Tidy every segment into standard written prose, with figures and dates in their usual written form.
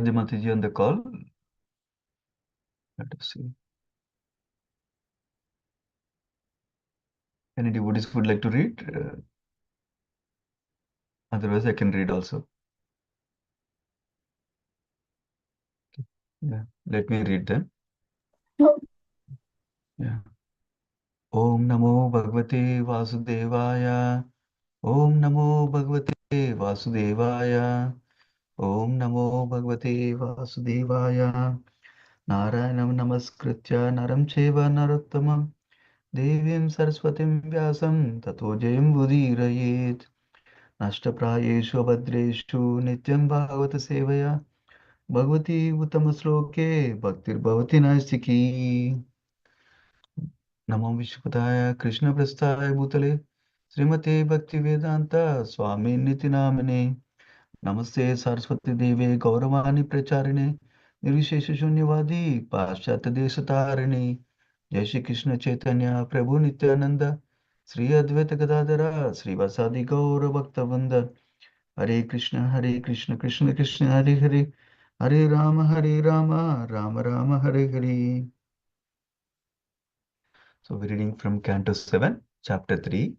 Mataji on the call. Let us see. Any devotees would like to read? Otherwise, I can read also. Yeah, let me read them. Yeah. Om Namo Bhagavate Vasudevaya. Om Namo Bhagavate Vasudevaya. Om Namo Bhagavate Vasudevaya. Narayanam Namaskritya Naram Cheva Narottamam. Devim Saraswatim Vyasam Tato Jayam Budirayet. Nashtaprayeshu Abhadreshu Nityam Bhagavata Sevaya. Bhagavati Uttama Bhaktir Bhavati Naistiki. Namo Vishwapataya Krishna Prasthaya Bhutale Srimate Bhakti Vedanta Swami Niti Namane Namaste Saraswati Deve Gauravani Pracharine Nirvishesha Shunyavadi Paschatya Deshatarine Jai Shri Krishna Chaitanya Prabhu Nityananda Sri Advaita Gadadara Sri Vasadi Gaura Bhaktavanda Hare Krishna Krishna Krishna Hare Hare Hare Rama Rama Rama Hare Hare. So we're reading from Canto 7, Chapter 3.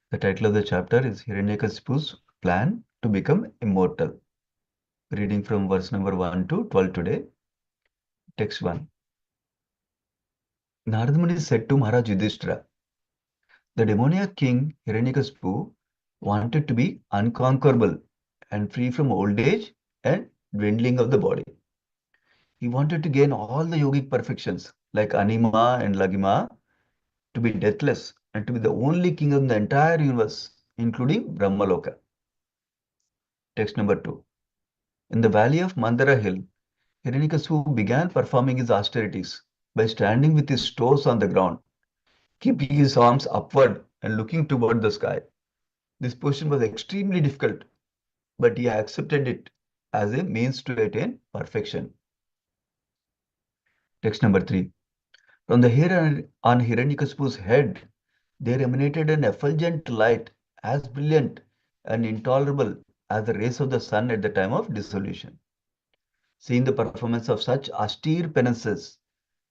The title of the chapter is Hiranyakashipu's Plan to Become Immortal. Reading from verse number 1 to 12 today. Text 1. Narada Muni said to Maharaj Yudhishthira, the demoniac king Hiranyakashipu wanted to be unconquerable and free from old age and dwindling of the body. He wanted to gain all the yogic perfections like Anima and Lagima, to be deathless and to be the only king of the entire universe, including Brahmaloka. Text number 2. In the valley of Mandara hill, Hiranyakashipu began performing his austerities by standing with his toes on the ground, keeping his arms upward and looking toward the sky. This position was extremely difficult, but he accepted it as a means to attain perfection. Text number 3. From the hair on Hiranyakashipu's head, there emanated an effulgent light as brilliant and intolerable as the rays of the sun at the time of dissolution. Seeing the performance of such austere penances,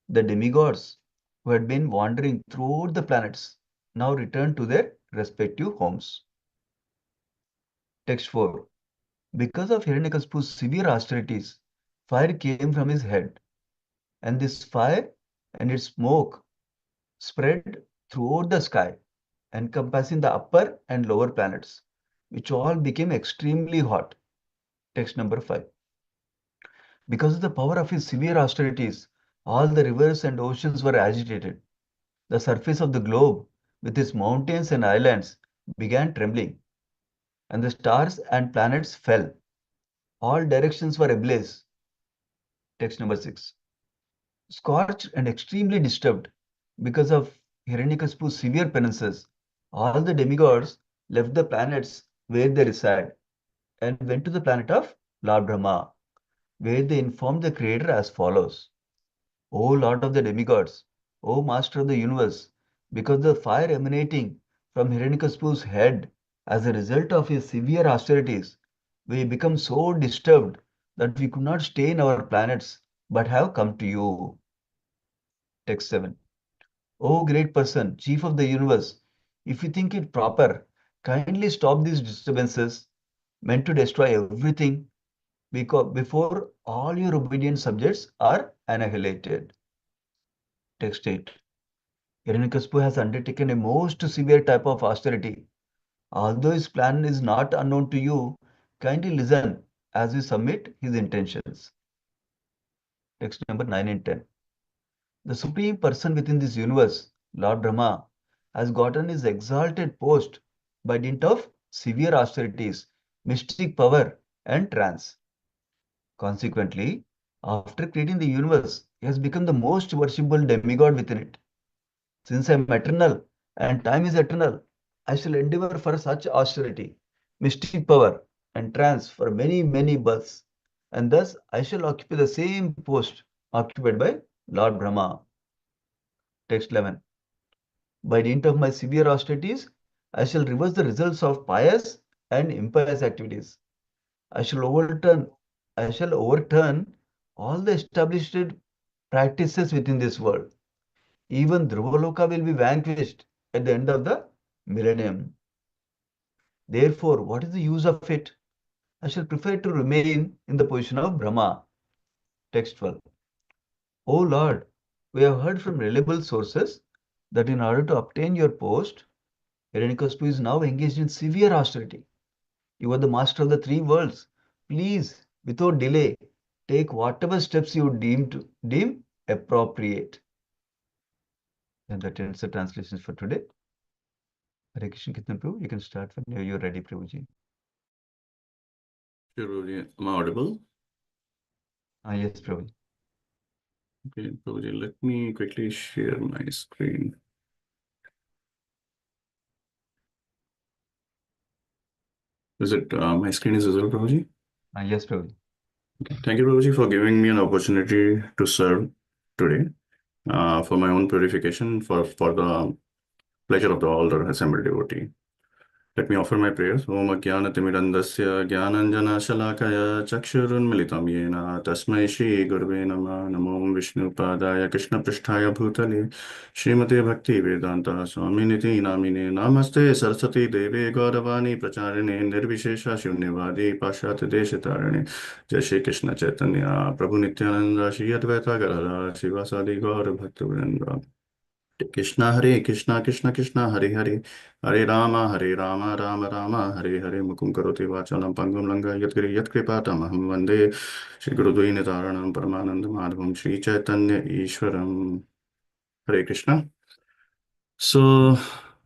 the demigods who had been wandering throughout the planets now returned to their respective homes. Text 4. Because of Hiranyakashipu's severe austerities, fire came from his head, and this fire and its smoke spread throughout the sky, encompassing the upper and lower planets, which all became extremely hot. Text number 5. Because of the power of his severe austerities, all the rivers and oceans were agitated. The surface of the globe, with its mountains and islands, began trembling, and the stars and planets fell. All directions were ablaze. Text number 6. Scorched and extremely disturbed because of Hiranyakashipu's severe penances, all the demigods left the planets where they reside and went to the planet of Lord Brahma, where they informed the Creator as follows. O Lord of the demigods, O Master of the universe, because the fire emanating from Hiranyakashipu's head as a result of his severe austerities, we become so disturbed that we could not stay in our planets but have come to you. Text 7. O great person, chief of the universe, if you think it proper, kindly stop these disturbances meant to destroy everything before all your obedient subjects are annihilated. Text 8. Hiranyakashipu has undertaken a most severe type of austerity. Although his plan is not unknown to you, kindly listen as we submit his intentions. Text number 9 and 10. The supreme person within this universe, Lord Brahma, has gotten his exalted post by dint of severe austerities, mystic power, and trance. Consequently, after creating the universe, he has become the most worshipable demigod within it. Since I am eternal and time is eternal, I shall endeavor for such austerity, mystic power, and trance for many, many births, and thus I shall occupy the same post occupied by Lord Brahma. Text 11. By dint of my severe austerities, I shall reverse the results of pious and impious activities. I shall overturn I shall overturn all the established practices within this world. Even Dhruvaloka will be vanquished at the end of the millennium. Therefore, what is the use of it? I shall prefer to remain in the position of Brahma. Text 12. O Lord, we have heard from reliable sources that in order to obtain your post, Hiranyakashipu is now engaged in severe austerity. You are the master of the three worlds. Please, without delay, take whatever steps you deem appropriate. And that ends the translations for today. Hare Krishna Kirtan Prabhu, you can start when you're ready, Prabhuji. Sure, Prabhuji. Am I audible? Yes, Prabhuji. Okay, Prabhuji, let me quickly share my screen. Is it my screen is visible, Prabhuji? Yes, Prabhuji. Okay. Thank you, Prabhuji, for giving me an opportunity to serve today for my own purification, for the pleasure of all the assembled devotee. Let me offer my prayers. Om Ajnanatimirandasya Jnananjana Chakshurunmilitam Yena Tasmai Shri Gurve Namah Namo Vishnu Padaya Krishna Pristhaya Bhutale Srimate Bhakti Vedanta Swaminiti Namine Namaste Saraswati Deve Gauravani Pracharine Nirvishesha Shunyavadi Pashat Deshitarane Jai Shri Krishna Chaitanya Prabhu Nityananda Shri Advaita Gadadhara Srivasadi Gaura Bhaktivinoda Krishna Hare Krishna Krishna Krishna Hare Hare Hare Rama Rama Rama Hare Hare Mukum Karoti Vachalam Pangam Langa Yatkri Yatkripata Maham Vande Shri Gurudui Nitaranam Paramananda Madhavam Shri Chaitanya Ishwaram Hare Krishna. So,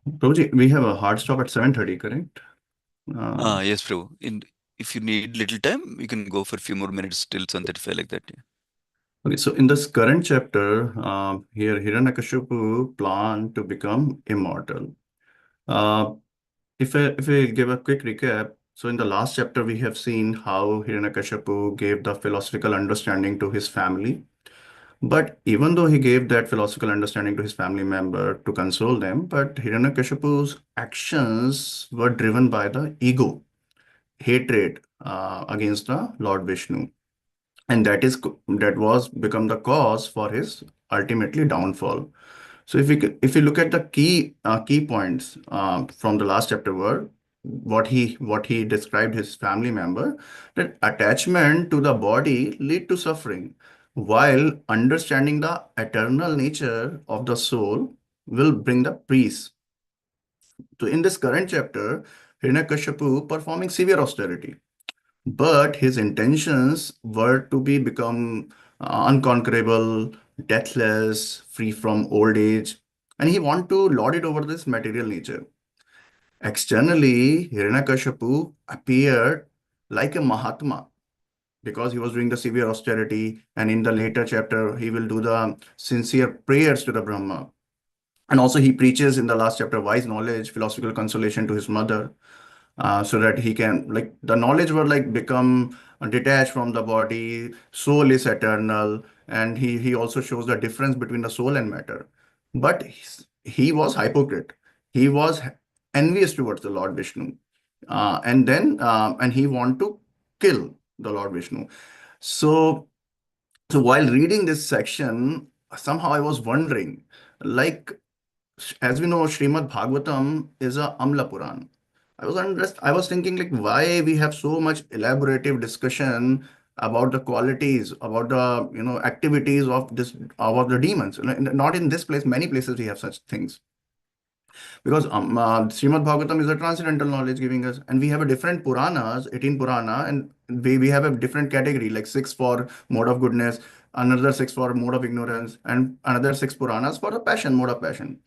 Prabhuji, we have a hard stop at 7:30, correct? Yes, Prabhu. If you need little time, you can go for a few more minutes till 7:35 like that. Yeah. Okay, so in this current chapter, here Hiranyakashipu planned to become immortal. Uh, if I give a quick recap, so in the last chapter we have seen how Hiranyakashipu gave the philosophical understanding to his family. But even though he gave that philosophical understanding to his family member to console them, but Hiranyakashipu's actions were driven by the ego, hatred against the Lord Vishnu, and that was become the cause for his ultimately downfall. So if we look at the key points from the last chapter were what he described his family member, that attachment to the body lead to suffering, while understanding the eternal nature of the soul will bring the peace. So in this current chapter, Hiranyakashipu performing severe austerity, but his intentions were to become unconquerable, deathless, free from old age, and he want to lord it over this material nature. Externally, Hiranyakashipu appeared like a Mahatma because he was doing the severe austerity, and in the later chapter, he will do the sincere prayers to the Brahma. And also, he preaches in the last chapter wise knowledge, philosophical consolation to his mother, so that he can, like, the knowledge were like become detached from the body, soul is eternal, and he also shows the difference between the soul and matter. But he was hypocrite. He was envious towards the Lord Vishnu, and he want to kill the Lord Vishnu. So while reading this section, somehow I was wondering, like, as we know, Srimad Bhagavatam is a Amla Puran. I was thinking, like, why we have so much elaborative discussion about the qualities, about the activities of this, about the demons. Not in this place, many places we have such things, because Srimad Bhagavatam is a transcendental knowledge giving us, and we have a different Puranas, 18 Purana, and we have a different category, like six for mode of goodness, another six for mode of ignorance, and another six Puranas for the passion, mode of passion.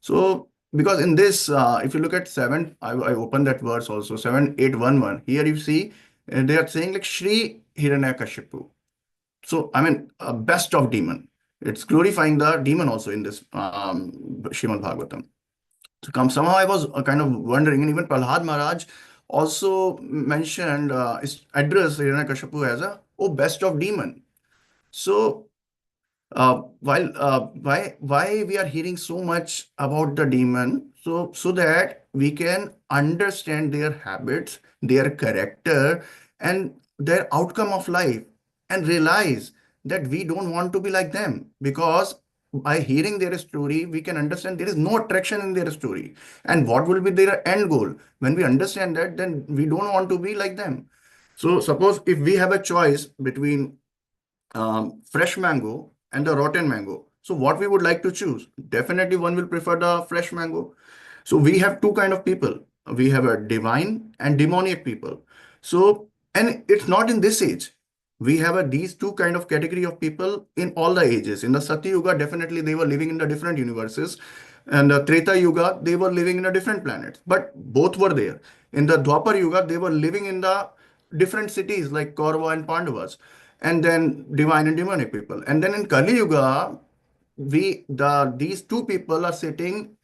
So, because in this, if you look at 7, I opened that verse also, 7:8:11. Here you see they are saying like Shri Hiranyakashipu. So, I mean, best of demon. It's glorifying the demon also in this Srimad Bhagavatam. So, somehow I was kind of wondering, and even Prahlad Maharaj also mentioned, addressed Hiranyakashipu as a, oh, best of demon. So, why we are hearing so much about the demon, so that we can understand their habits, their character, and their outcome of life and realize that we don't want to be like them, because by hearing their story we can understand there is no attraction in their story and what will be their end goal. When we understand that, then we don't want to be like them. So suppose if we have a choice between fresh mango and the rotten mango, so what we would like to choose? Definitely one will prefer the fresh mango. So we have two kind of people. We have a divine and demoniac people. So, and it's not in this age. We have these two kind of category of people in all the ages. In the Satya Yuga, definitely they were living in the different universes. And the Treta Yuga, they were living in a different planet. But both were there. In the Dwapar Yuga, they were living in the different cities like Kaurava and Pandavas. And then divine and demonic people. And then in Kali Yuga, these two people are sitting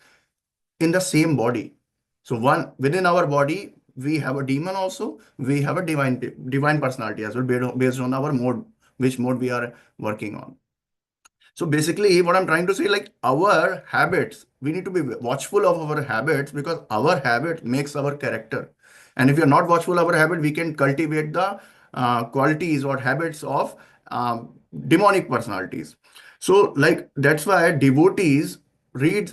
in the same body. So one within our body, we have a demon also, we have a divine personality as well, based on our mode, which mode we are working on. So basically, what I'm trying to say, like our habits, we need to be watchful of our habits, because our habit makes our character. And if you're not watchful of our habit, we can cultivate the qualities or habits of demonic personalities. So, like that's why read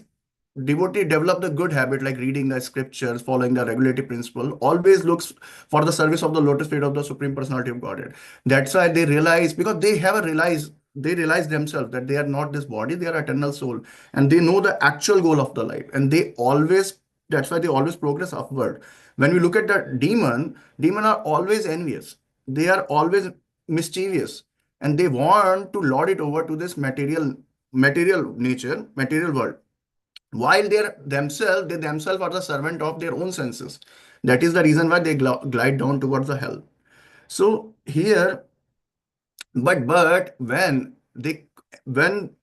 devotee develop the good habit like reading the scriptures, following the regulative principle, always looks for the service of the lotus feet of the Supreme Personality of Godhead. That's why they realize, because they realize themselves that they are not this body, they are eternal soul, and they know the actual goal of the life, and that's why they always progress upward. When we look at the demon are always envious, they are always mischievous, and they want to lord it over to this material nature, material world, while they themselves are the servant of their own senses. That is the reason why they glide down towards the hell. So here, but when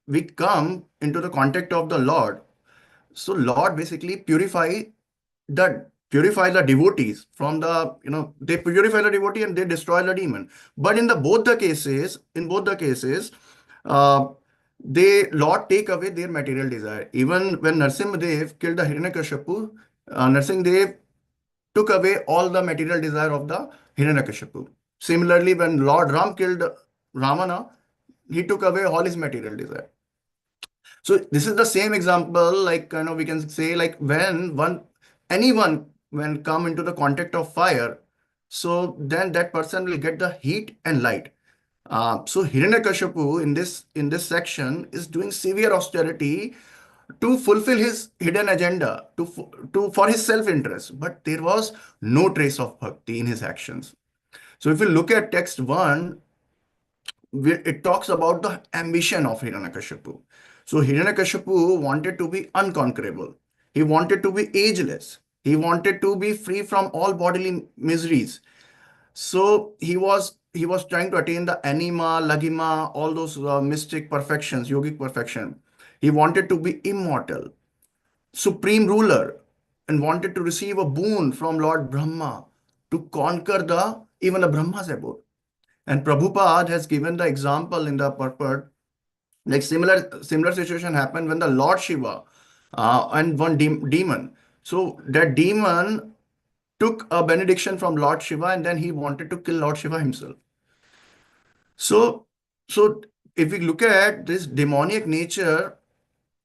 we come into the contact of the Lord, so Lord basically purify the devotees from the, they purify the devotee and they destroy the demon. But in both the cases, uh, they Lord take away their material desire. Even when Narsimhadev killed the Hiranyakashipu, Narsimhadev took away all the material desire of the Hiranyakashipu. Similarly, when Lord Ram killed Ravana, he took away all his material desire. So this is the same example, like we can say, like anyone when come into the contact of fire, so then that person will get the heat and light. So Hiranyakashipu in this section is doing severe austerity to fulfill his hidden agenda, to for his self-interest, but there was no trace of bhakti in his actions. So if you look at text 1, it talks about the ambition of Hiranyakashipu. So Hiranyakashipu wanted to be unconquerable. He wanted to be ageless. He wanted to be free from all bodily miseries. So he was trying to attain the anima, lagima, all those mystic perfections, yogic perfection. He wanted to be immortal, supreme ruler, and wanted to receive a boon from Lord Brahma to conquer even the Brahma's abode. And Prabhupada has given the example in the purport, like similar situation happened when the Lord Shiva and one demon. So that demon took a benediction from Lord Shiva, and then he wanted to kill Lord Shiva himself. So, so if we look at this demoniac nature,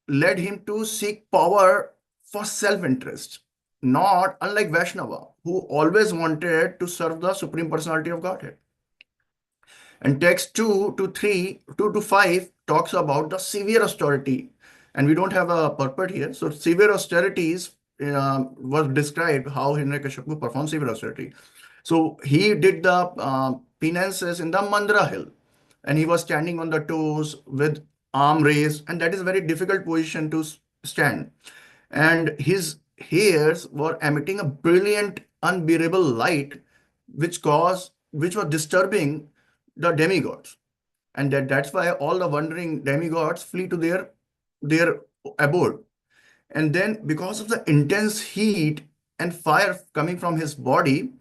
led him to seek power for self-interest, not unlike Vaishnava, who always wanted to serve the Supreme Personality of Godhead. And text 2 to 3, 2 to 5 talks about the severe austerity. And we don't have a purport here. So severe austerities was described how Hiranyakashipu performed severe austerity. So he did the penances in the Mandra hill, and he was standing on the toes with arm raised, and that is a very difficult position to stand. And his hairs were emitting a brilliant, unbearable light, which was disturbing the demigods, and that's why all the wandering demigods flee to their abode. And then because of the intense heat and fire coming from his body,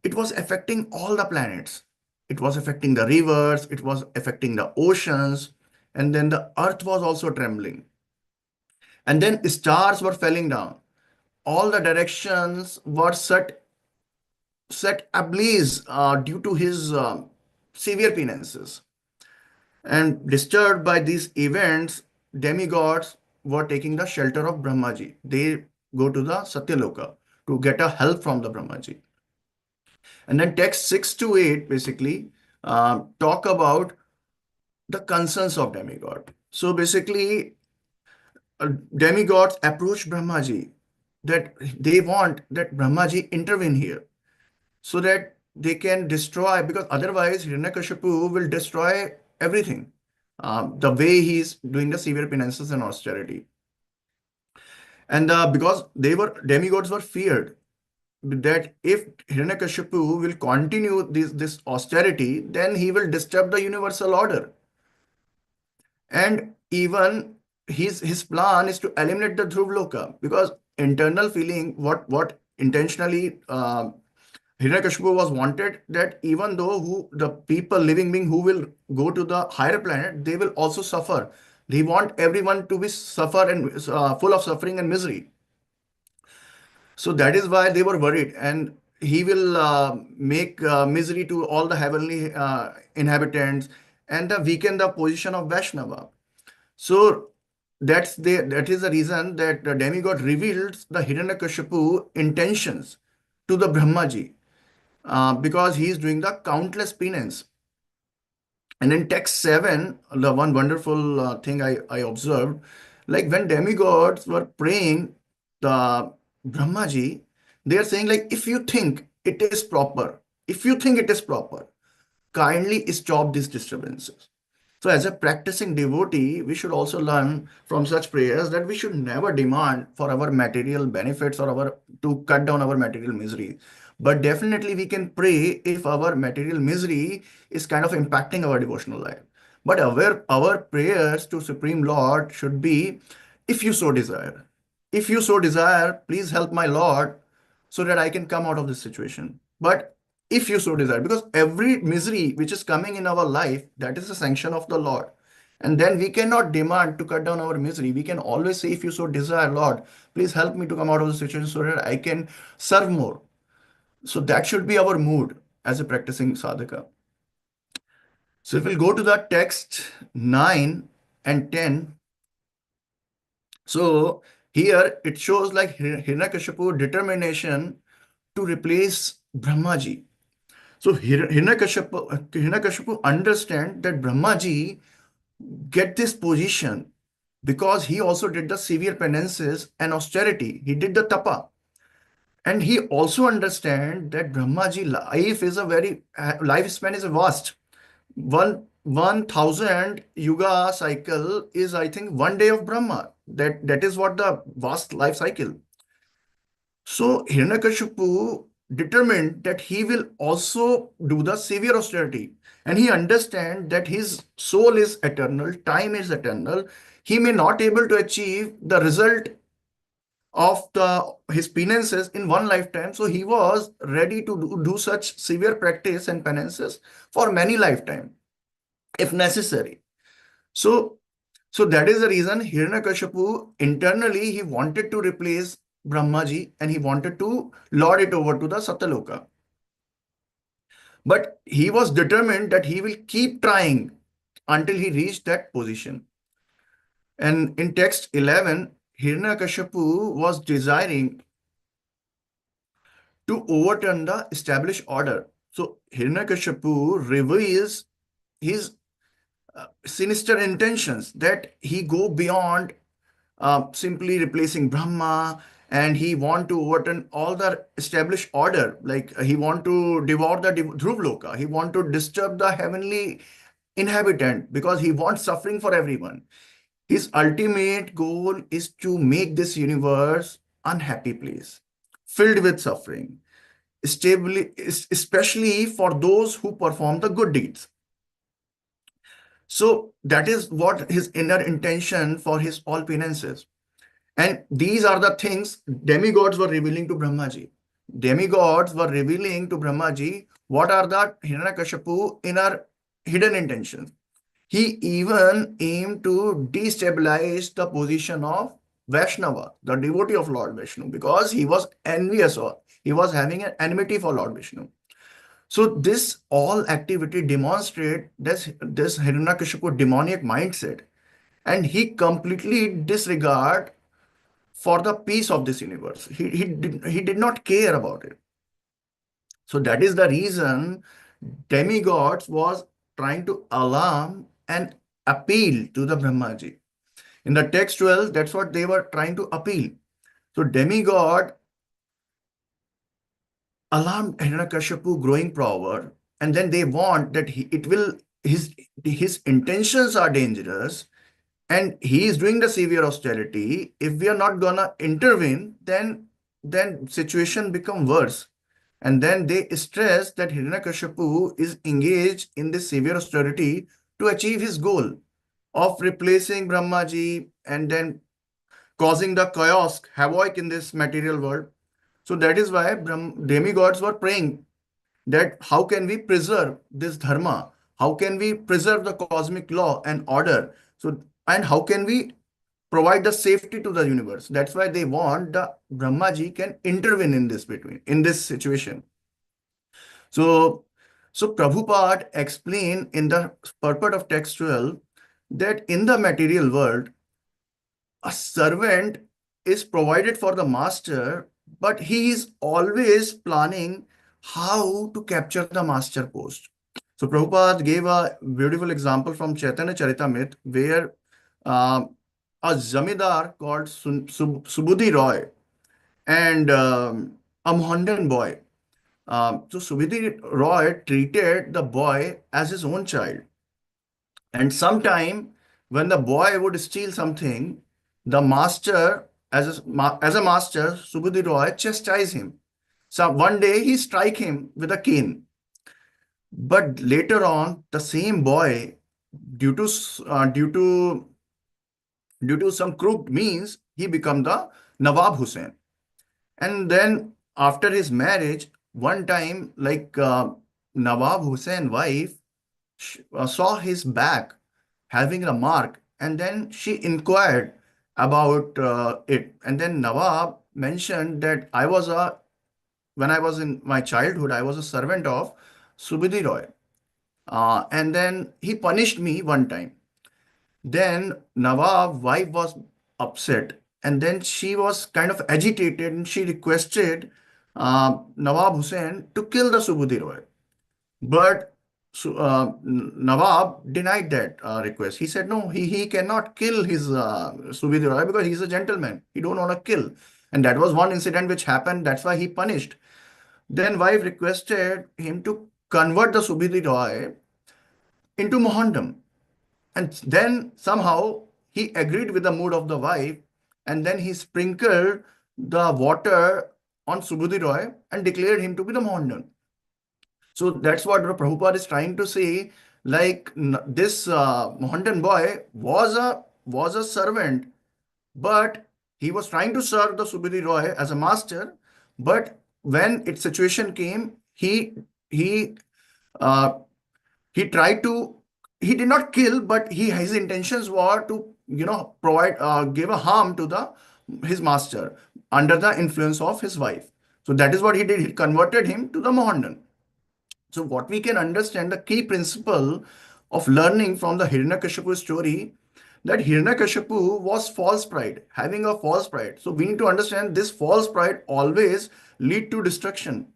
it was affecting all the planets. It was affecting the rivers, it was affecting the oceans, and then the earth was also trembling. And then stars were falling down. All the directions were set set ablaze due to his severe penances. And disturbed by these events, demigods were taking the shelter of Brahmaji. They go to the Satyaloka to get a help from the Brahmaji. And then text 6 to 8 basically talk about the concerns of demigod. So basically, demigods approach Brahmaji that they want that Brahmaji intervene here so that they can destroy, because otherwise Hiranyakashipu will destroy everything. The way he's doing the severe penances and austerity. And because demigods were feared that if Hiranyakashipu will continue this austerity, then he will disturb the universal order. And even his plan is to eliminate the Dhruvloka, because internal feeling, what intentionally Hiranyakashipu was wanted, that even though the people, living being who will go to the higher planet, they will also suffer. They want everyone to be suffer and full of suffering and misery. So that is why they were worried, and he will make misery to all the heavenly inhabitants and weaken the position of Vaishnava. So that is the reason that the demigod reveals the Hiranyakashipu intentions to the Brahmaji, because he is doing the countless penance. And in text 7, the one wonderful thing I observed, like when demigods were praying the Brahmaji, they are saying like, if you think it is proper, kindly stop these disturbances. So as a practicing devotee, we should also learn from such prayers that we should never demand for our material benefits or to cut down our material misery. But definitely we can pray if our material misery is kind of impacting our devotional life. But our prayers to Supreme Lord should be, if you so desire. If you so desire, please help my Lord so that I can come out of this situation. But if you so desire, because every misery which is coming in our life, that is a sanction of the Lord. And then we cannot demand to cut down our misery. We can always say, if you so desire, Lord, please help me to come out of the situation so that I can serve more. So that should be our mood as a practicing sadhaka. So if we'll go to the text 9 and 10, so here it shows like Hiranyakashipu determination to replace Brahmaji. So Hiranyakashipu understand that Brahmaji get this position because he also did the severe penances and austerity. He did the tapa. And he also understand that Brahmaji life is a very, lifespan is a vast. 1,000 yuga cycle is, I think, 1 day of Brahma. That is what the vast life cycle. So Hiranyakashipu determined that he will also do the severe austerity. And he understands that his soul is eternal, time is eternal. He may not able to achieve the result of his penances in one lifetime. So he was ready to do such severe practice and penances for many lifetime, if necessary. So that is the reason Hiranyakashipu internally he wanted to replace Brahmaji and he wanted to lord it over to the Satyaloka. But he was determined that he will keep trying until he reached that position. And in text 11, Hiranyakashipu was desiring to overturn the established order. So Hiranyakashipu reveals his sinister intentions that he go beyond simply replacing Brahma, and he want to overturn all the established order. Like he want to devour the Dhruvloka. He want to disturb the heavenly inhabitant because he wants suffering for everyone. His ultimate goal is to make this universe unhappy place, filled with suffering, especially for those who perform the good deeds. So that is what his inner intention for his all penances. And these are the things demigods were revealing to Brahmaji. Demigods were revealing to Brahmaji what are the Hiranyakashipu inner hidden intentions. He even aimed to destabilize the position of Vaishnava, the devotee of Lord Vishnu, because he was envious or he was having an enmity for Lord Vishnu. So this all activity demonstrate this Hiranyakashipu demoniac mindset, and he completely disregard for the peace of this universe. He did not care about it. So that is the reason demigods was trying to alarm and appeal to the Brahmaji. In the text 12, that's what they were trying to appeal. So demigod alarmed Hiranyakashipu growing power, and then they want that his intentions are dangerous, and he is doing the severe austerity. If we are not gonna intervene, then situation become worse. And then they stress that Hiranyakashipu is engaged in this severe austerity to achieve his goal of replacing Brahmaji and then causing the chaos, havoc in this material world. So that is why demigods were praying that how can we preserve this dharma? How can we preserve the cosmic law and order? So, and how can we provide the safety to the universe? That's why they want the Brahmaji can intervene in this situation. So, so Prabhupada explained in the purport of text 12 that in the material world, a servant is provided for the master, but he is always planning how to capture the master post. So Prabhupada gave a beautiful example from Chaitanya Charitamrita where uh, a zamidar called Subudhi Roy and a Mohandan boy. So Subudhi Roy treated the boy as his own child. And sometime when the boy would steal something, the master, as a master, Subudhi Roy chastised him. So one day he strike him with a cane. But later on, the same boy, due to some crooked means, he become the Nawab Hussain. And then after his marriage, one time, like Nawab Hussain wife saw his back having a mark, and then she inquired about it. And then Nawab mentioned that when I was in my childhood, I was a servant of Subudhi Roy. And then he punished me one time. Then Nawab wife was upset, and then she was kind of agitated, and she requested Nawab Hussain to kill the Subudhi Roy. But Nawab denied that request. He said, no, he cannot kill his Subudhi Roy because he's a gentleman. He don't want to kill. And that was one incident which happened. That's why he punished. Then wife requested him to convert the Subudhi Roy into Mohandam. And then somehow he agreed with the mood of the wife, and then he sprinkled the water on Subudhi Roy and declared him to be the Mohandan. So that's what Prabhupada is trying to say. Like this Mohandan boy was a servant, but he was trying to serve the Subudhi Roy as a master. But when its situation came, he uh, he tried to he did not kill, but his intentions were to provide give a harm to the his master under the influence of his wife. So that is what he did. He converted him to the Mohandan. So what we can understand, the key principle of learning from the Hiranyakashipu story, that Hiranyakashipu was false pride, having a false pride. So we need to understand this false pride always lead to destruction,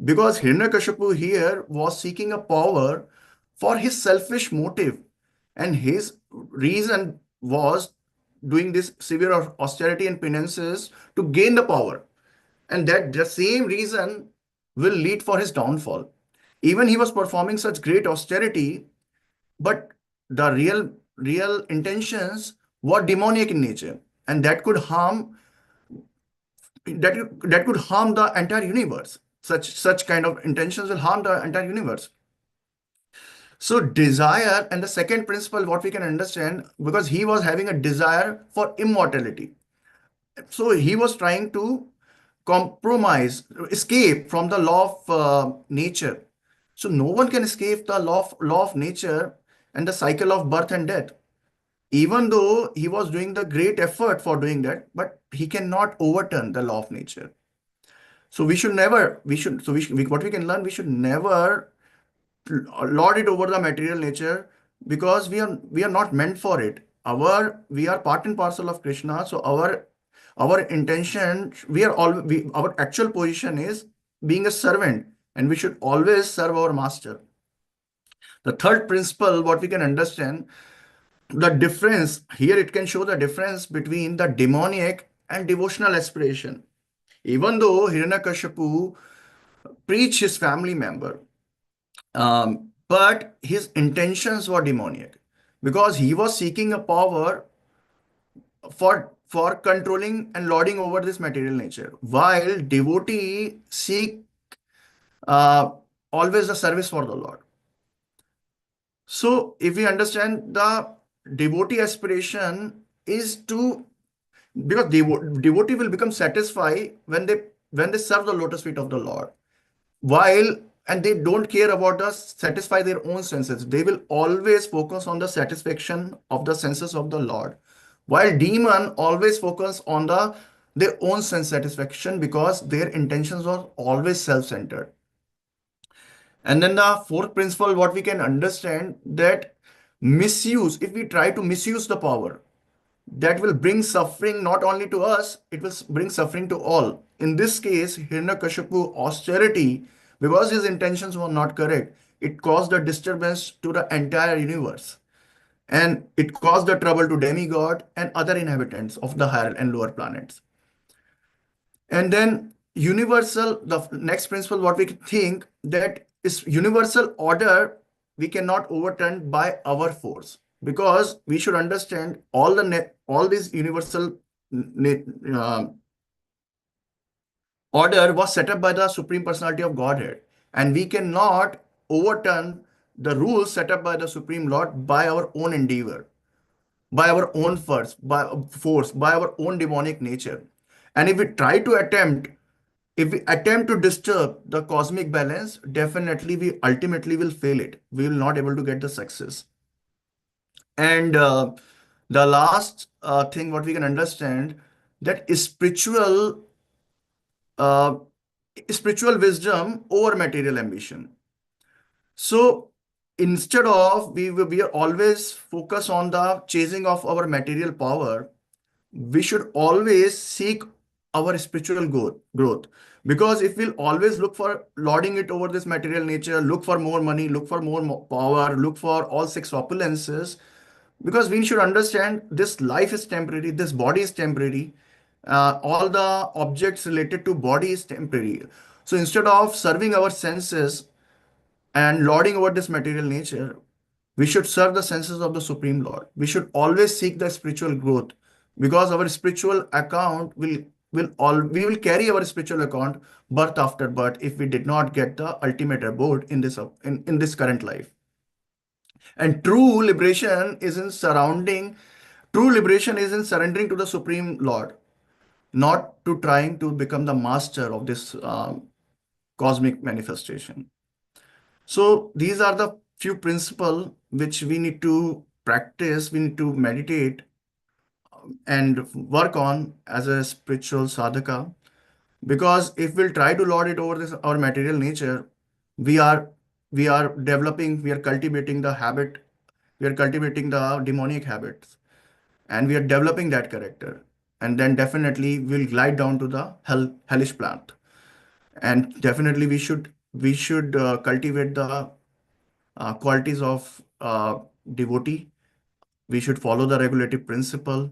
because Hiranyakashipu here was seeking a power for his selfish motive, and his reason was doing this severe austerity and penances to gain the power, and that the same reason will lead for his downfall. Even he was performing such great austerity, but the real intentions were demoniac in nature, and that could harm the entire universe. Such kind of intentions will harm the entire universe. So desire, and the second principle, what we can understand, because he was having a desire for immortality. So he was trying to escape from the law of nature. So no one can escape the law of nature and the cycle of birth and death. even though he was doing the great effort for doing that, but he cannot overturn the law of nature. So we should never, what we can learn, we should never lord it over the material nature, because we are not meant for it. We are part and parcel of Krishna. So our intention, our actual position is being a servant, and we should always serve our master. The third principle, what we can understand, the difference here, it can show the difference between the demoniac and devotional aspiration. Even though Hiranyakashipu preached his family member, but his intentions were demoniac, because he was seeking a power for controlling and lording over this material nature, while devotee seek uh, always the service for the Lord. So if we understand, the devotee aspiration is to, because devotee will become satisfied when they serve the lotus feet of the Lord, while and they don't care about us satisfy their own senses. They will always focus on the satisfaction of the senses of the Lord, while demon always focus on their own sense satisfaction, because their intentions are always self-centered. And then the fourth principle, what we can understand, that misuse, if we try to misuse the power, that will bring suffering not only to us, it will bring suffering to all. In this case, Hiranyakashipu austerity, because his intentions were not correct, it caused a disturbance to the entire universe. And it caused the trouble to demigod and other inhabitants of the higher and lower planets. And then universal, the next principle, what we think, that is universal order, we cannot overturn by our force, because we should understand all these universal order was set up by the Supreme Personality of Godhead, and we cannot overturn the rules set up by the Supreme Lord by our own endeavor, by our own force, by our own demonic nature. And if we attempt to disturb the cosmic balance, definitely we ultimately will fail it. We will not able to get the success. And the last thing what we can understand, that is uh, spiritual wisdom over material ambition. So instead of we are always focused on the chasing of our material power, we should always seek our spiritual growth. Because if we'll always look for lording it over this material nature, look for more money, look for more power, look for all six opulences, because we should understand this life is temporary, this body is temporary, all the objects related to body is temporary. So instead of serving our senses and lording over this material nature, we should serve the senses of the Supreme Lord. We should always seek the spiritual growth, because our spiritual account we will carry our spiritual account birth after birth, if we did not get the ultimate abode in this current life. And true liberation is in surrendering to the Supreme Lord, not to trying to become the master of this cosmic manifestation. So these are the few principles which we need to practice, we need to meditate and work on as a spiritual sadhaka. Because if we'll try to lord it over this our material nature, we are we are cultivating the habit, we are cultivating the demonic habits, and we are developing that character. And then definitely we'll glide down to the hellish path. And definitely we should cultivate the qualities of devotee. We should follow the regulative principle,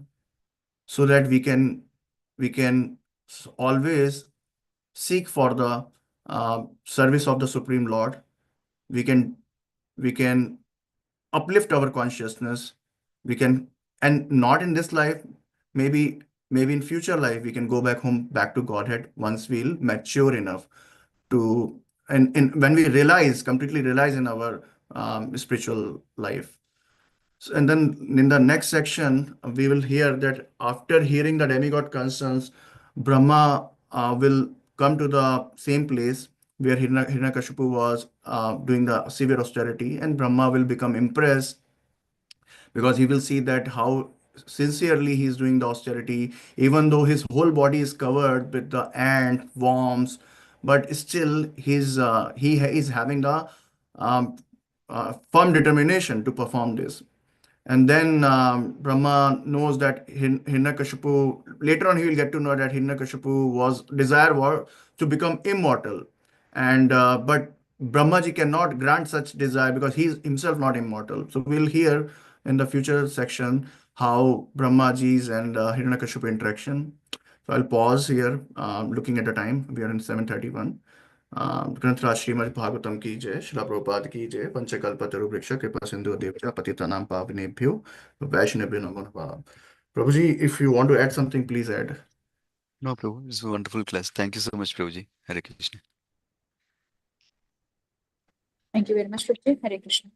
so that we can always seek for the service of the Supreme Lord. We can we can uplift our consciousness. We can, and not in this life, maybe in future life we can go back home, back to Godhead, once we'll mature enough to, and when we completely realize in our spiritual life. And then in the next section, we will hear that after hearing the demigod concerns, Brahma will come to the same place where Hiranyakashipu was doing the severe austerity, and Brahma will become impressed because he will see that how sincerely he's doing the austerity, even though his whole body is covered with the ant worms, but still he is having the um, firm determination to perform this. And then Brahma knows that Hiranyakashipu, later on he will get to know that Hiranyakashipu was desire was to become immortal. And but Brahmaji cannot grant such desire because he is himself not immortal. So we'll hear in the future section how Brahmaji's and Hiranyakashipu interaction. So I'll pause here, looking at the time. We are in 7:31. ग्रंथराज Shrimad Bhagavatam की जय, श्रील प्रभुपाद की जय, पंचकल्पतरु वृक्ष कृपा सिंधु देवता पतितानां पावनेभ्यो वैष्णवेभ्यो नमो नमः. Prabhuji, if you want to add something, please add. No, Prabhu, it's a wonderful class. Thank you so much, Prabhuji. Hare Krishna. Thank you very much, Prabhuji. Hare Krishna.